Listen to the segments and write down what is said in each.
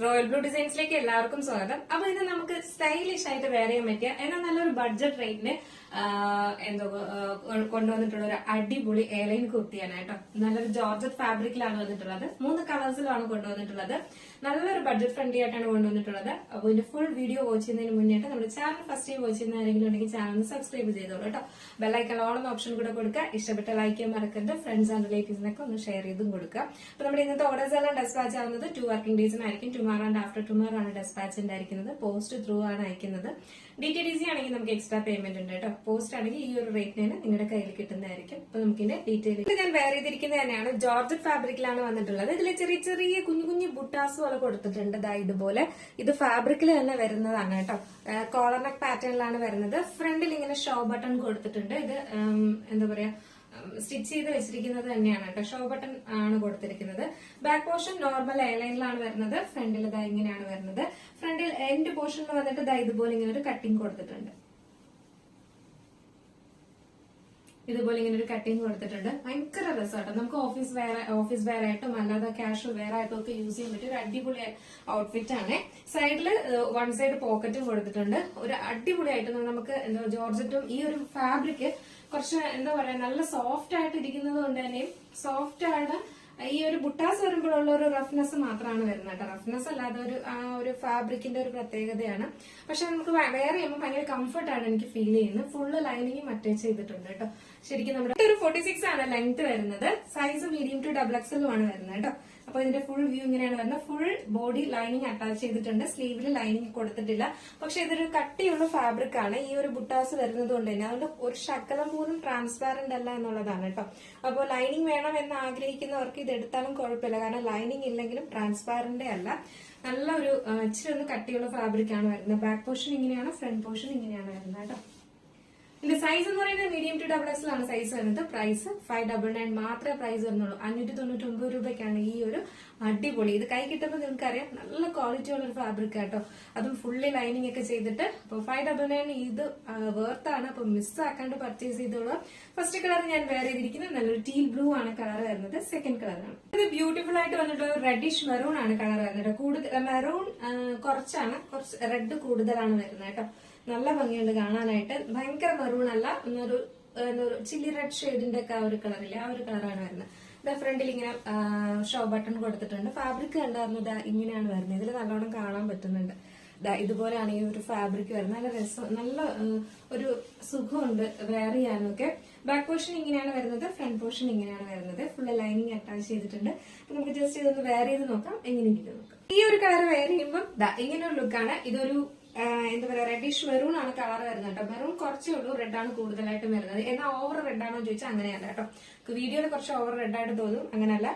Royal blue ഡിസൈൻസിലേക്ക് എല്ലാവർക്കും സ്വാഗതം. അപ്പൊ ഇത് നമുക്ക് സ്റ്റൈലിഷ് ആയിട്ട് വെയർ ചെയ്യാൻ പറ്റിയ എന്നാൽ നല്ലൊരു ബഡ്ജറ്റ് റേറ്റിന് കൊണ്ടുവന്നിട്ടുള്ള ഒരു അടിപൊളി എയർലൈൻ കുർത്തിയാണ് കേട്ടോ. നല്ലൊരു ജോർജറ്റ് ഫാബ്രിക്കിലാണ് വന്നിട്ടുള്ളത്. 3 കളേഴ്സിലാണ് കൊണ്ടുവന്നിട്ടുള്ളത്. നല്ലൊരു ബഡ്ജറ്റ് ഫ്രണ്ട്ലി ആയിട്ടാണ് കൊണ്ടുവന്നിട്ടുള്ളത്. അപ്പോൾ ഇതിന്റെ ഫുൾ വീഡിയോ വാച്ച് ചെയ്യുന്നതിന് മുന്നേട്ട് നമ്മുടെ ചാനൽ ഫസ്റ്റ് ടൈം വാച്ച് ചെയ്യുന്ന ആരെങ്കിലും ഉണ്ടെങ്കിൽ ചാനൽ ഒന്ന് സബ്സ്ക്രൈബ് ചെയ്തോളൂ കേട്ടോ. ബെല്ലൈക്കൺ ഓൾ എന്ന ഓപ്ഷൻ കൂടെ കൊടുക്കുക. ഇഷ്ടപ്പെട്ട ലൈക്ക് ചെയ്യാൻ മറക്കരുത്. ഫ്രണ്ട്സ് ആൻഡ് റിലേറ്റീവ്സിനൊക്കെ ഒന്ന് ഷെയർ ചെയ്തും കൊടുക്കുക. അപ്പൊ നമ്മുടെ ഇന്നത്തെ ഓർഡേഴ്സ് എല്ലാം ഡെസ്പാച്ച് ആവുന്നത് 2 വർക്കിംഗ് ഡേയ്സിനായിരിക്കും. ടുമാറോ ആൻഡ് ആഫ്റ്റർ ടുമാറോ ആണ് ഡെസ്പാച്ച് ഉണ്ടായിരിക്കുന്നത്. പോസ്റ്റ് ത്രൂ ആണ് അയക്കുന്നത്. DTDC ആണെങ്കിൽ നമുക്ക് എക്സ്ട്രാ പേയ്മെന്റ് ഉണ്ട് കേട്ടോ. പോസ്റ്റ് ആണെങ്കിൽ ഈ ഒരു റേറ്റിന് നിങ്ങളുടെ കയ്യിൽ കിട്ടുന്നതായിരിക്കും. അപ്പൊ നമുക്ക് ഇതിന്റെ ഡീറ്റെയിൽ ഞാൻ വേറെ ചെയ്തിരിക്കുന്നത് തന്നെയാണ്. ജോർജറ്റ് ഫാബ്രിക്കിലാണ് വന്നിട്ടുള്ളത്. ഇതിൽ ചെറിയ ചെറിയ കുഞ്ഞു കുഞ്ഞു ബുട്ടാസ് പോലെ കൊടുത്തിട്ടുണ്ട്. ഇതുപോലെ ഇത് ഫാബ്രിക്കിൽ തന്നെ വരുന്നതാണ് കേട്ടോ. കോളർ നെക്ക് പാറ്റേണിലാണ് വരുന്നത്. ഫ്രണ്ടിൽ ഇങ്ങനെ ഷോ ബട്ടൺ കൊടുത്തിട്ടുണ്ട്. ഇത് എന്താ പറയാ, സ്റ്റിച്ച് ചെയ്ത് വെച്ചിരിക്കുന്നത് തന്നെയാണ് കേട്ടോ. ഷോ ബട്ടൺ ആണ് കൊടുത്തിരിക്കുന്നത്. ബാക്ക് പോർഷൻ നോർമൽ എയർലൈനിലാണ് വരുന്നത്. ഫ്രണ്ടിൽ ഇങ്ങനെയാണ് വരുന്നത്. ഫ്രണ്ടിൽ എൻഡ് പോർഷനിൽ വന്നിട്ട് ഇതുപോലെ ഇങ്ങനെ ഒരു കട്ടിങ് കൊടുത്തിട്ടുണ്ട്. ഇതുപോലെ ഇങ്ങനെ ഒരു കട്ടിങ് കൊടുത്തിട്ടുണ്ട്. ഭയങ്കര രസമാട്ടോ. നമുക്ക് ഓഫീസ് വെയർ ആയിട്ടും അല്ലാതെ കാഷ്വൽ വെയർ ആയിട്ടും ഒക്കെ യൂസ് ചെയ്യാൻ പറ്റിയ ഒരു അടിപൊളി ഔട്ട്ഫിറ്റ് ആണ്. സൈഡില് 1 സൈഡ് പോക്കറ്റും കൊടുത്തിട്ടുണ്ട്. ഒരു അടിപൊളിയായിട്ട് നമുക്ക് എന്താ ജോർജറ്റും ഈ ഒരു ഫാബ്രിക് കുറച്ച് എന്താ പറയാ നല്ല സോഫ്റ്റ് ആയിട്ട് ഇരിക്കുന്നത് കൊണ്ട് തന്നെ സോഫ്റ്റ് ആണ്. ഈ ഒരു ബുട്ടാസ് വരുമ്പോഴുള്ള ഒരു റഫ്നെസ് മാത്രമാണ് വരുന്നത് കേട്ടോ. റഫ്നെസ് അല്ലാതെ ഒരു ഫാബ്രിക്കിന്റെ ഒരു പ്രത്യേകതയാണ്. പക്ഷെ നമുക്ക് വെയർ ചെയ്യുമ്പോൾ ഭയങ്കര കംഫർട്ടാണ് എനിക്ക് ഫീൽ ചെയ്യുന്നത്. ഫുള്ള് ലൈനിങ്ങും അറ്റാച്ച് ചെയ്തിട്ടുണ്ട് കേട്ടോ. ശരിക്കും നമ്മുടെ ഒരു 46 ആണ് ലെങ്ത് വരുന്നത്. സൈസ് മീഡിയം ടു XXL ആണ് വരുന്നത് കേട്ടോ. അപ്പൊ ഇതിന്റെ ഫുൾ വ്യൂ ഇങ്ങനെയാണ് വരുന്നത്. ഫുൾ ബോഡി ലൈനിങ് അറ്റാച്ച് ചെയ്തിട്ടുണ്ട്. സ്ലീവിൽ ലൈനിങ് കൊടുത്തിട്ടില്ല. പക്ഷെ ഇതൊരു കട്ടിയുള്ള ഫാബ്രിക് ആണ്. ഈ ഒരു ബുട്ടാസ് വരുന്നത് കൊണ്ട് തന്നെ അതുകൊണ്ട് ഒരു ശകലം പോലും ട്രാൻസ്പാരന്റ് അല്ല എന്നുള്ളതാണ് കേട്ടോ. അപ്പോൾ ലൈനിങ് വേണം എന്ന് ആഗ്രഹിക്കുന്നവർക്ക് ഇത് എടുത്താലും കുഴപ്പമില്ല. കാരണം ലൈനിങ് ഇല്ലെങ്കിലും ട്രാൻസ്പാരന്റ് അല്ല. നല്ലൊരു ഇച്ചിരി ഒന്ന് കട്ടിയുള്ള ഫാബ്രിക് ആണ് വരുന്നത്. ബാക്ക് പോർഷൻ ഇങ്ങനെയാണ്, ഫ്രണ്ട് പോർഷൻ ഇങ്ങനെയാണ് വരുന്നത് കേട്ടോ. ഇതിന്റെ സൈസ് എന്ന് പറയുന്നത് മീഡിയം ടു XXL ആണ് സൈസ് വരുന്നത്. പ്രൈസ് 599 മാത്രമേ പ്രൈസ് വരുന്നുള്ളൂ. 599 രൂപയ്ക്കാണ് ഈ ഒരു അടിപൊളി. ഇത് കൈ കിട്ടുമ്പോൾ നിങ്ങൾക്കറിയാം നല്ല ക്വാളിറ്റി ഉള്ള ഒരു ഫാബ്രിക് ആട്ടോ. അതും ഫുള്ളി ലൈനിങ് ഒക്കെ ചെയ്തിട്ട്. അപ്പൊ 599 ഇത് വേർത്താണ്. അപ്പൊ മിസ്സാക്കാണ്ട് പർച്ചേസ് ചെയ്തോളൂ. ഫസ്റ്റ് കളർ ഞാൻ വേറെ ചെയ്തിരിക്കുന്നത് നല്ലൊരു ടീൽ ബ്ലൂ ആണ് കളർ വരുന്നത്. സെക്കൻഡ് കളറാണ് ഇത് ബ്യൂട്ടിഫുൾ ആയിട്ട് വന്നിട്ടുള്ള റെഡിഷ് മെറൂൺ ആണ് കളർ വരുന്നത്. കൂടുതൽ മെറൂൺ കുറച്ച് റെഡ് കൂടുതലാണ് വരുന്നത് കേട്ടോ. നല്ല ഭംഗിയുണ്ട് കാണാനായിട്ട്. ഭയങ്കര മെറൂൺ അല്ല, ഒരു ചില്ലി റെഡ് ഷെയ്ഡിന്റെ ഒക്കെ ആ ഒരു കളറില്ലേ, ആ ഒരു കളറാണ് വരുന്നത്. ഫ്രണ്ടിൽ ഇങ്ങനെ ഷോ ബട്ടൺ കൊടുത്തിട്ടുണ്ട്. ഫാബ്രിക് കണ്ടായിരുന്നു ഇങ്ങനെയാണ് വരുന്നത്. ഇതിൽ നല്ലോണം കാണാൻ പറ്റുന്നുണ്ട്. ഇതുപോലെയാണ് ഈ ഒരു ഫാബ്രിക് വരുന്നത്. നല്ല രസം, നല്ല ഒരു സുഖമുണ്ട് വെയർ ചെയ്യാനൊക്കെ. ബാക്ക് പോർഷൻ ഇങ്ങനെയാണ് വരുന്നത്. ഫ്രണ്ട് പോർഷൻ ഇങ്ങനെയാണ് വരുന്നത്. ഫുള്ള് ലൈനിങ് അറ്റാച്ച് ചെയ്തിട്ടുണ്ട്. നമുക്ക് ജസ്റ്റ് ഇതൊന്ന് വെയർ ചെയ്ത് നോക്കാം, എങ്ങനെയിരിക്കും നോക്കാം. ഈ ഒരു കളർ വെയർ ചെയ്യുമ്പോൾ ഇങ്ങനെ ഒരു ലുക്കാണ്. ഇതൊരു എന്താ പറയാ, റെഡിഷ് മെറൂൺ ആണ് കളർ വരുന്നത് കേട്ടോ. മെറൂൺ കുറച്ചേ ഉള്ളൂ, റെഡ് ആണ് കൂടുതലായിട്ടും വരുന്നത്. എന്നാൽ ഓവർ റെഡ് ആണോ ചോദിച്ചാൽ അങ്ങനെയല്ല കേട്ടോ. വീഡിയോയിൽ കുറച്ച് ഓവർ റെഡ് ആയിട്ട് തോന്നും, അങ്ങനെയല്ല.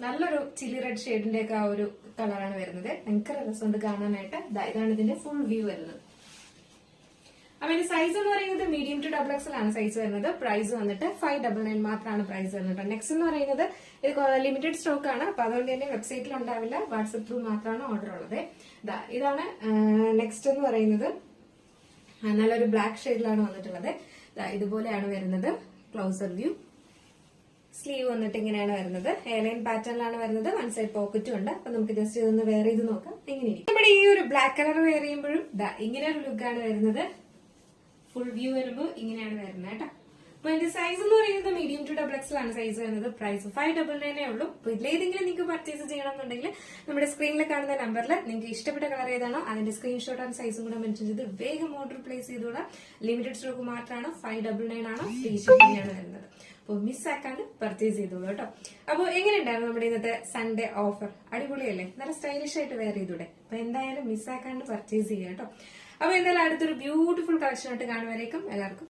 നല്ലൊരു ചില്ലി റെഡ് ഷെയ്ഡിന്റെ ഒക്കെ ആ ഒരു കളറാണ് വരുന്നത്. ഭയങ്കര രസമുണ്ട് കാണാനായിട്ട്. ഇതാണ് ഇതിന്റെ ഫുൾ വ്യൂ വരുന്നത്. അപ്പൊ ഇതിന്റെ സൈസ് എന്ന് പറയുന്നത് മീഡിയം ടു XXL ആണ് സൈസ് വരുന്നത്. പ്രൈസ് വന്നിട്ട് 599 മാത്രമാണ് പ്രൈസ് വരുന്നത്. നെക്സ്റ്റ് എന്ന് പറയുന്നത് ഇത് ലിമിറ്റഡ് സ്റ്റോക്ക് ആണ്. അപ്പൊ അതുകൊണ്ട് തന്നെ വെബ്സൈറ്റിൽ ഉണ്ടാവില്ല, വാട്സ്ആപ്പ് ത്രൂ മാത്രമാണ് ഓർഡർ ഉള്ളത്. ഇതാണ് നെക്സ്റ്റ് എന്ന് പറയുന്നത്. നല്ലൊരു ബ്ലാക്ക് ഷെയ്ഡിലാണ് വന്നിട്ടുള്ളത്. ഇതുപോലെയാണ് വരുന്നത്. Closer view. സ്ലീവ് വന്നിട്ട് ഇങ്ങനെയാണ് വരുന്നത്. എയർലൈൻ പാറ്റേണിലാണ് വരുന്നത്. 1 സൈഡ് പോക്കറ്റും ഉണ്ട്. അപ്പൊ നമുക്ക് ജസ്റ്റ് ഇതൊന്ന് വെയർ ചെയ്ത് നോക്കാം എങ്ങനെയിരിക്കും. നമ്മുടെ ഈ ഒരു ബ്ലാക്ക് കളർ വെയർ ചെയ്യുമ്പോഴും ഇങ്ങനെ ഒരു ലുക്കാണ് വരുന്നത്. ഫുൾ വ്യൂ വരുമ്പോൾ ഇങ്ങനെയാണ് വരുന്നത് കേട്ടോ. അപ്പൊ ഇതിന്റെ സൈസ് എന്ന് പറയുന്നത് മീഡിയം ടു XXL ആണ് സൈസ് വരുന്നത്. പ്രൈസ് 599 ഉള്ളൂ. അപ്പൊ ഇതിലേതെങ്കിലും നിങ്ങൾക്ക് പർച്ചേസ് ചെയ്യണമെന്നുണ്ടെങ്കിൽ നമ്മുടെ സ്ക്രീനിൽ കാണുന്ന നമ്പറിൽ നിങ്ങൾക്ക് ഇഷ്ടപ്പെട്ട കളർ ഏതാണോ അതിന്റെ സ്ക്രീൻഷോട്ട് ആൻഡ് സൈസും കൂടെ മെൻഷൻ ചെയ്ത് വേഗം ഓർഡർ പ്ലേസ് ചെയ്തോളാം. ലിമിറ്റഡ് സ്റ്റോക്ക് മാത്രമാണ്. 599 ആണ്. ഫ്രീ ഷിപ്പിംഗ് ആണ് വരുന്നത്. അപ്പോൾ മിസ്സാക്കാണ്ട് പർച്ചേസ് ചെയ്തോളൂ കേട്ടോ. അപ്പോൾ എങ്ങനെയുണ്ടായിരുന്നു നമ്മുടെ ഇന്നത്തെ സൺഡേ ഓഫർ? അടിപൊളിയല്ലേ? നല്ല സ്റ്റൈലിഷ് ആയിട്ട് വെയർ ചെയ്തൂടെ? അപ്പൊ എന്തായാലും മിസ്സാക്കാണ്ട് പർച്ചേസ് ചെയ്യാം കേട്ടോ. അപ്പൊ എന്തായാലും അടുത്തൊരു ബ്യൂട്ടിഫുൾ കളക്ഷൻ ആയിട്ട് കാണുവരേക്കും എല്ലാവർക്കും